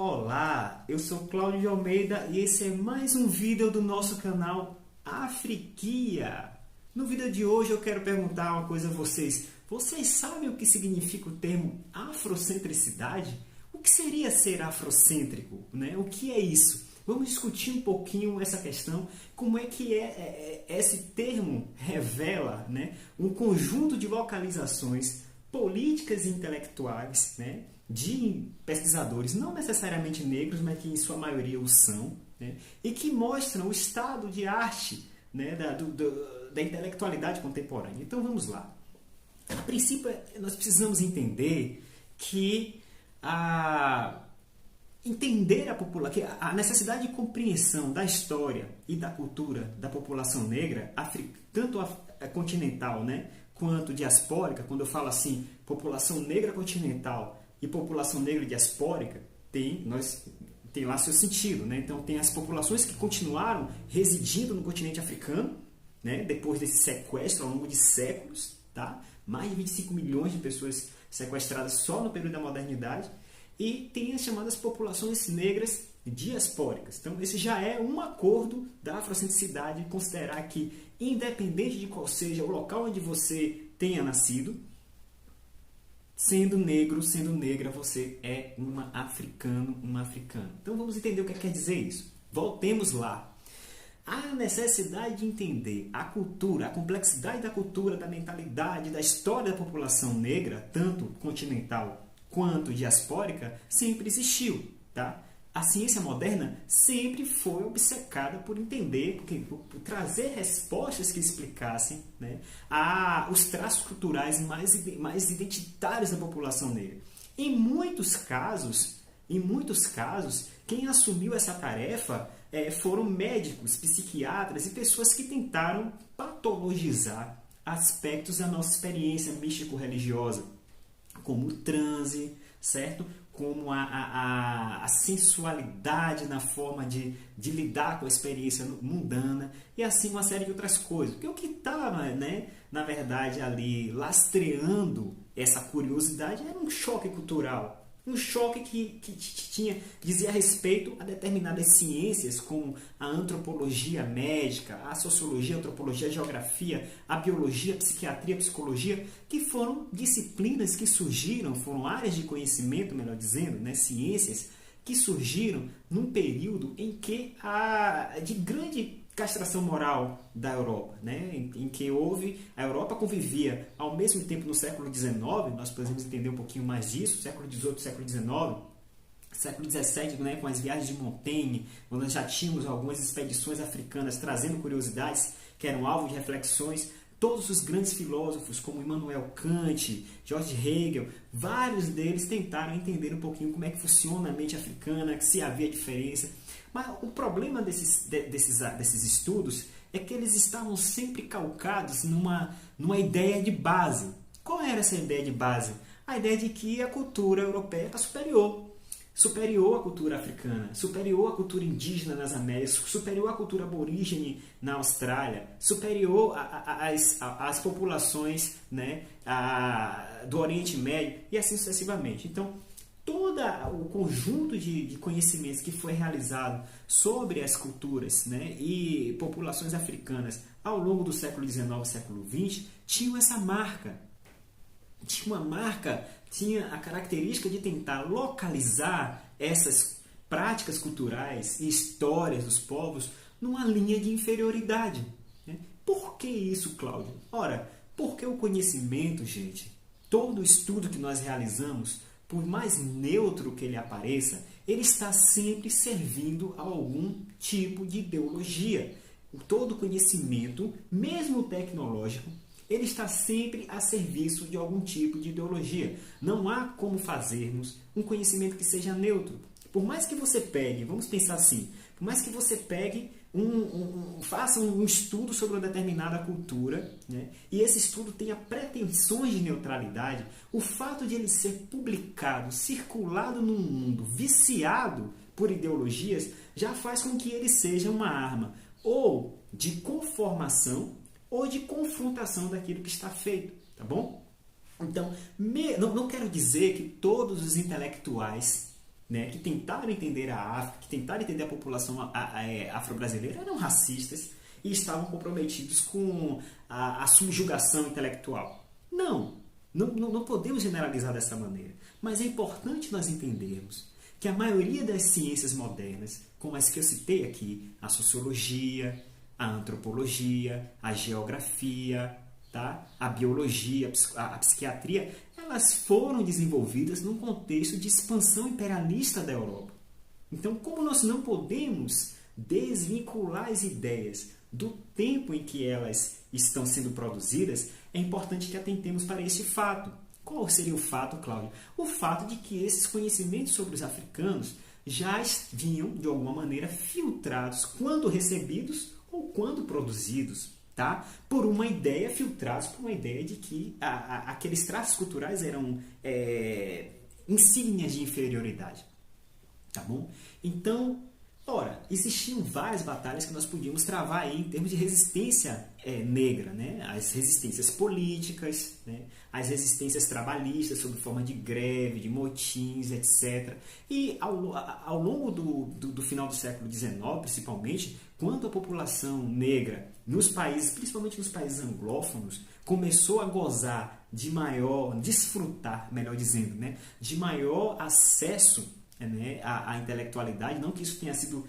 Olá, eu sou Cláudio de Almeida e esse é mais um vídeo do nosso canal Afriquia. No vídeo de hoje eu quero perguntar uma coisa a vocês. Vocês sabem o que significa o termo afrocentricidade? O que seria ser afrocêntrico, né? O que é isso? Vamos discutir um pouquinho essa questão, como é que esse termo revela, né, um conjunto de localizações políticas e intelectuais, né, de pesquisadores, não necessariamente negros, mas que em sua maioria o são, né, e que mostram o estado de arte, né, da intelectualidade contemporânea. Então vamos lá. A princípio, nós precisamos entender que a necessidade de compreensão da história e da cultura da população negra, tanto continental, né, quanto diaspórica. Quando eu falo assim, população negra continental e população negra diaspórica, tem lá seu sentido, né? Então tem as populações que continuaram residindo no continente africano, né, depois desse sequestro ao longo de séculos, tá? Mais de 25 milhões de pessoas sequestradas só no período da modernidade. E tem as chamadas populações negras diaspóricas. Então, esse já é um acordo da afrocentricidade, considerar que, independente de qual seja o local onde você tenha nascido, sendo negro, sendo negra, você é uma africano, uma africana. Então, vamos entender o que quer dizer isso. Voltemos lá. A necessidade de entender a cultura, a complexidade da cultura, da mentalidade, da história da população negra, tanto continental quanto diaspórica, sempre existiu, tá? A ciência moderna sempre foi obcecada por entender, por trazer respostas que explicassem, né, os traços culturais mais identitários da população negra. Em muitos casos, quem assumiu essa tarefa foram médicos, psiquiatras e pessoas que tentaram patologizar aspectos da nossa experiência místico-religiosa, como o transe, certo? Como a sensualidade na forma de lidar com a experiência mundana e assim uma série de outras coisas. Porque o que estava, né, na verdade, ali lastreando essa curiosidade era um choque cultural. Um choque que dizia respeito a determinadas ciências, como a antropologia médica, a sociologia, a antropologia, a geografia, a biologia, a psiquiatria, a psicologia, que foram disciplinas que surgiram, foram áreas de conhecimento, melhor dizendo, né, ciências, que surgiram num período em que de grande castração moral da Europa, né? em que a Europa convivia ao mesmo tempo no século XIX, nós podemos entender um pouquinho mais disso, século XVIII, século XIX, século XVII, né, com as viagens de Montaigne, quando nós já tínhamos algumas expedições africanas trazendo curiosidades que eram alvo de reflexões. Todos os grandes filósofos, como Immanuel Kant, George Hegel, vários deles tentaram entender um pouquinho como é que funciona a mente africana, se havia diferença. Mas o problema desses estudos é que eles estavam sempre calcados numa ideia de base. Qual era essa ideia de base? A ideia de que a cultura europeia está superior à cultura africana, superior à cultura indígena nas Américas, superior à cultura aborígene na Austrália, superior às populações, né, do Oriente Médio e assim sucessivamente. Então, todo o conjunto de conhecimentos que foi realizado sobre as culturas, né, e populações africanas ao longo do século XIX e século XX tinham essa marca. Tinha a característica de tentar localizar essas práticas culturais e histórias dos povos numa linha de inferioridade, né? Por que isso, Cláudio? Ora, porque o conhecimento, gente, todo estudo que nós realizamos, por mais neutro que ele apareça, ele está sempre servindo a algum tipo de ideologia. Todo conhecimento, mesmo tecnológico, ele está sempre a serviço de algum tipo de ideologia. Não há como fazermos um conhecimento que seja neutro. Por mais que você pegue, vamos pensar assim, por mais que você pegue faça um estudo sobre uma determinada cultura, né, e esse estudo tenha pretensões de neutralidade, o fato de ele ser publicado, circulado no mundo, viciado por ideologias, já faz com que ele seja uma arma ou de conformação ou de confrontação daquilo que está feito, tá bom? Então, não quero dizer que todos os intelectuais né, que tentaram entender a África, que tentaram entender a população afro-brasileira, eram racistas e estavam comprometidos com a subjugação intelectual. Não podemos generalizar dessa maneira, mas é importante nós entendermos que a maioria das ciências modernas, como as que eu citei aqui, a sociologia, a antropologia, a geografia, tá? A biologia, a psiquiatria, elas foram desenvolvidas num contexto de expansão imperialista da Europa. Então, como nós não podemos desvincular as ideias do tempo em que elas estão sendo produzidas, é importante que atentemos para este fato. Qual seria o fato, Cláudio? O fato de que esses conhecimentos sobre os africanos já vinham, de alguma maneira, filtrados quando recebidos ou quando produzidos, tá? Por uma ideia, filtrados por uma ideia de que aqueles traços culturais eram insígnias de inferioridade, tá bom? Então, ora, existiam várias batalhas que nós podíamos travar aí em termos de resistência negra, né? As resistências políticas, né? As resistências trabalhistas sob forma de greve, de motins, etc. E ao longo do final do século XIX, principalmente, quando a população negra nos países, principalmente nos países anglófonos, começou a gozar de desfrutar, melhor dizendo, né? De maior acesso, né, à intelectualidade, não que isso tenha sido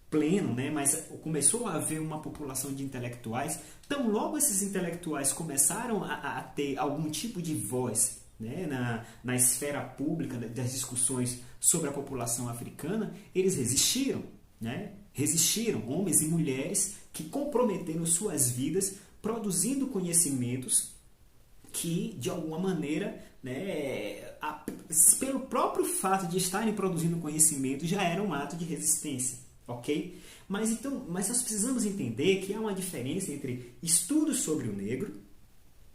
pleno, né, mas começou a haver uma população de intelectuais. Então, logo esses intelectuais começaram a ter algum tipo de voz, né, na esfera pública das discussões sobre a população africana, eles resistiram, né? Resistiram, homens e mulheres que comprometeram suas vidas produzindo conhecimentos que, de alguma maneira, né, pelo próprio fato de estarem produzindo conhecimento, já era um ato de resistência, ok? Mas nós precisamos entender que há uma diferença entre estudos sobre o negro,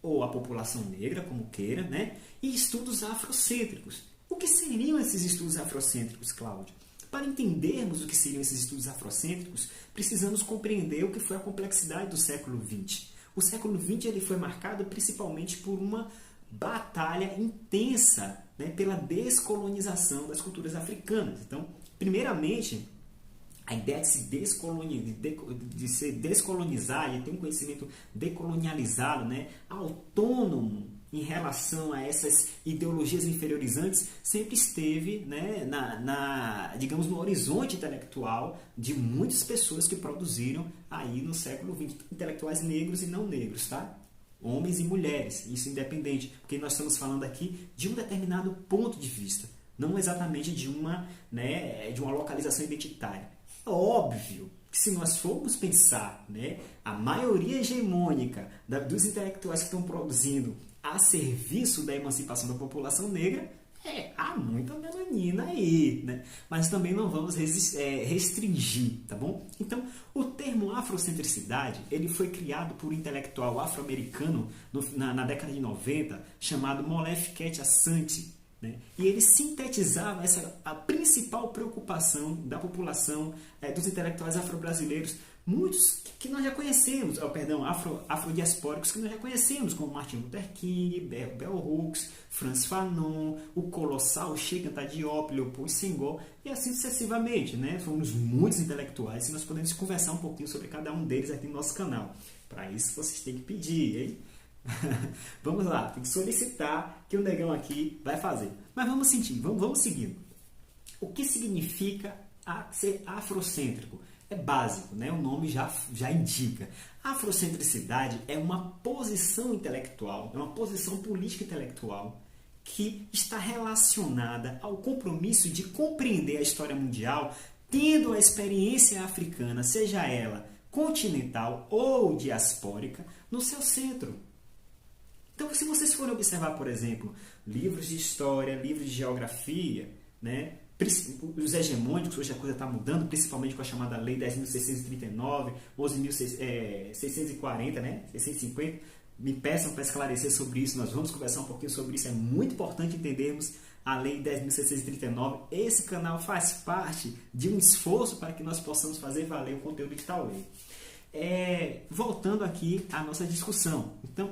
ou a população negra, como queira, né, e estudos afrocêntricos. O que seriam esses estudos afrocêntricos, Cláudio? Para entendermos o que seriam esses estudos afrocêntricos, precisamos compreender o que foi a complexidade do século XX. O século XX ele foi marcado principalmente por uma batalha intensa, né, pela descolonização das culturas africanas. Então, primeiramente, a ideia de se descolonizar e ter um conhecimento decolonializado, né, autônomo em relação a essas ideologias inferiorizantes, sempre esteve, né, digamos, no horizonte intelectual de muitas pessoas que produziram aí no século XX, intelectuais negros e não negros, tá? Homens e mulheres, isso independente, porque nós estamos falando aqui de um determinado ponto de vista, não exatamente de uma localização identitária. É óbvio que se nós formos pensar, né, a maioria hegemônica dos intelectuais que estão produzindo a serviço da emancipação da população negra, há muita melanina aí, né? Mas também não vamos restringir, tá bom? Então, o termo afrocentricidade, ele foi criado por um intelectual afro-americano na década de 90, chamado Molefi Kete-Asante, né? E ele sintetizava a principal preocupação da população, dos intelectuais afro-brasileiros, muitos que nós já conhecemos, afrodiaspóricos que nós já conhecemos, como Martin Luther King, Bell Hooks, Frantz Fanon, o colossal Cheikh Anta Diop, Leopold Senghor, e assim sucessivamente, né? Fomos muitos intelectuais e nós podemos conversar um pouquinho sobre cada um deles aqui no nosso canal. Para isso vocês têm que pedir, hein? Vamos lá, tem que solicitar que o negão aqui vai fazer. Mas vamos seguindo. O que significa ser afrocêntrico? É básico, né? O nome já indica. A afrocentricidade é uma posição intelectual, é uma posição política intelectual que está relacionada ao compromisso de compreender a história mundial tendo a experiência africana, seja ela continental ou diaspórica, no seu centro. Então, se vocês forem observar, por exemplo, livros de história, livros de geografia, né? Os hegemônicos, hoje a coisa está mudando, principalmente com a chamada Lei 10.639, 11.640, né? 650. Me peçam para esclarecer sobre isso, nós vamos conversar um pouquinho sobre isso. É muito importante entendermos a Lei 10.639. Esse canal faz parte de um esforço para que nós possamos fazer valer o conteúdo de tal lei. Voltando aqui à nossa discussão. Então,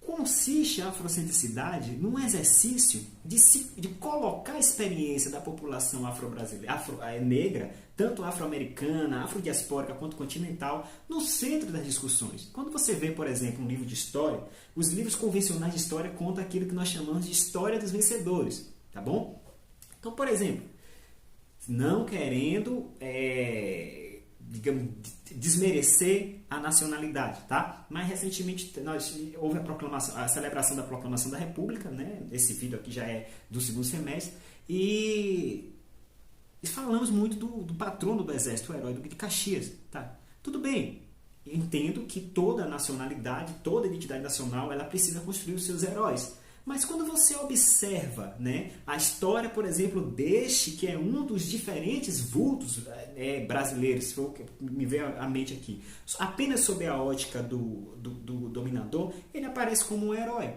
consiste a afrocentricidade num exercício de colocar a experiência da população afro-brasileira, negra, tanto afro-americana, afrodiaspórica quanto continental, no centro das discussões. Quando você vê, por exemplo, um livro de história, os livros convencionais de história contam aquilo que nós chamamos de história dos vencedores, tá bom? Então, por exemplo, não querendo, digamos, desmerecer a nacionalidade, tá? Mas recentemente houve a celebração da Proclamação da República, né? Esse vídeo aqui já é do segundo semestre, e falamos muito do patrono do Exército, o herói Duque de Caxias, tá? Tudo bem, entendo que toda nacionalidade, toda identidade nacional, ela precisa construir os seus heróis. Mas quando você observa, né, a história, por exemplo, deste, que é um dos diferentes vultos brasileiros, se for o que me veio à mente aqui, apenas sob a ótica do dominador, ele aparece como um herói.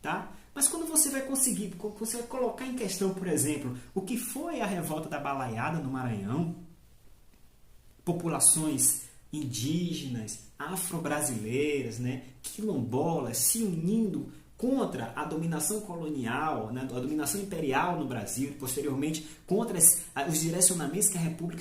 Tá? Mas quando você vai colocar em questão, por exemplo, o que foi a revolta da Balaiada no Maranhão, populações indígenas, afro-brasileiras, né, quilombolas se unindo contra a dominação colonial, né, a dominação imperial no Brasil, e posteriormente contra os direcionamentos que a República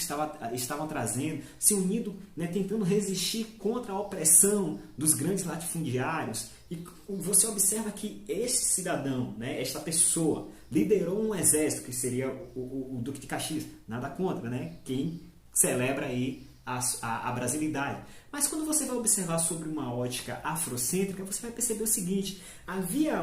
estavam trazendo, se unindo, né, tentando resistir contra a opressão dos grandes latifundiários. E você observa que esse cidadão, né, esta pessoa, liderou um exército, que seria o Duque de Caxias. Nada contra, né, quem celebra aí a brasilidade. Mas quando você vai observar sobre uma ótica afrocêntrica, você vai perceber o seguinte: havia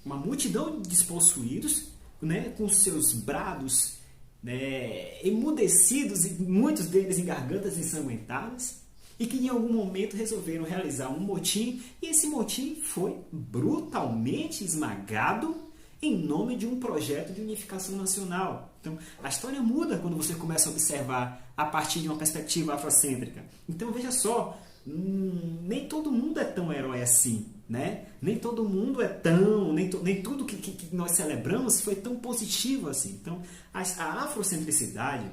uma multidão de despossuídos, né, com seus brados, né, emudecidos, e muitos deles em gargantas ensanguentadas, e que em algum momento resolveram realizar um motim, e esse motim foi brutalmente esmagado em nome de um projeto de unificação nacional. Então, a história muda quando você começa a observar a partir de uma perspectiva afrocêntrica. Então, veja só, nem todo mundo é tão herói assim, né? Nem todo mundo é tão... Nem tudo que nós celebramos foi tão positivo assim. Então, a afrocentricidade,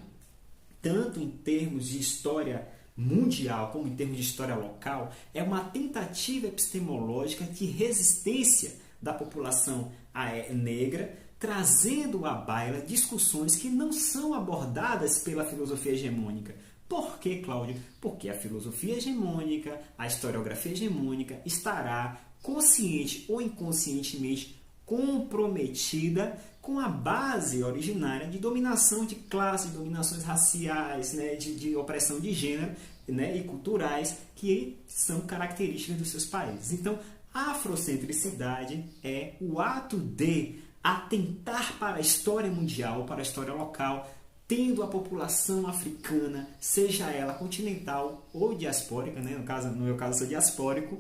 tanto em termos de história mundial como em termos de história local, é uma tentativa epistemológica de resistência da população negra, trazendo à baila discussões que não são abordadas pela filosofia hegemônica. Por que, Cláudio? Porque a filosofia hegemônica, a historiografia hegemônica estará consciente ou inconscientemente comprometida com a base originária de dominação de classe, de dominações raciais, né, de opressão de gênero, né, e culturais que são características dos seus países. Então, a afrocentricidade é o ato de atentar para a história mundial, para a história local, tendo a população africana, seja ela continental ou diaspórica, né? No meu caso eu sou diaspórico,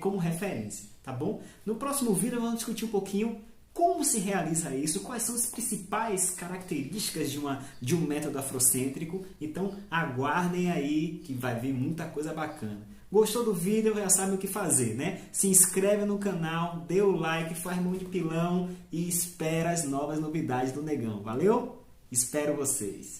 como referência, tá bom? No próximo vídeo vamos discutir um pouquinho como se realiza isso, quais são as principais características de um método afrocêntrico. Então aguardem aí que vai vir muita coisa bacana. Gostou do vídeo? Já sabe o que fazer, né? Se inscreve no canal, dê o like, faz mão de pilão e espera as novas novidades do Negão. Valeu? Espero vocês!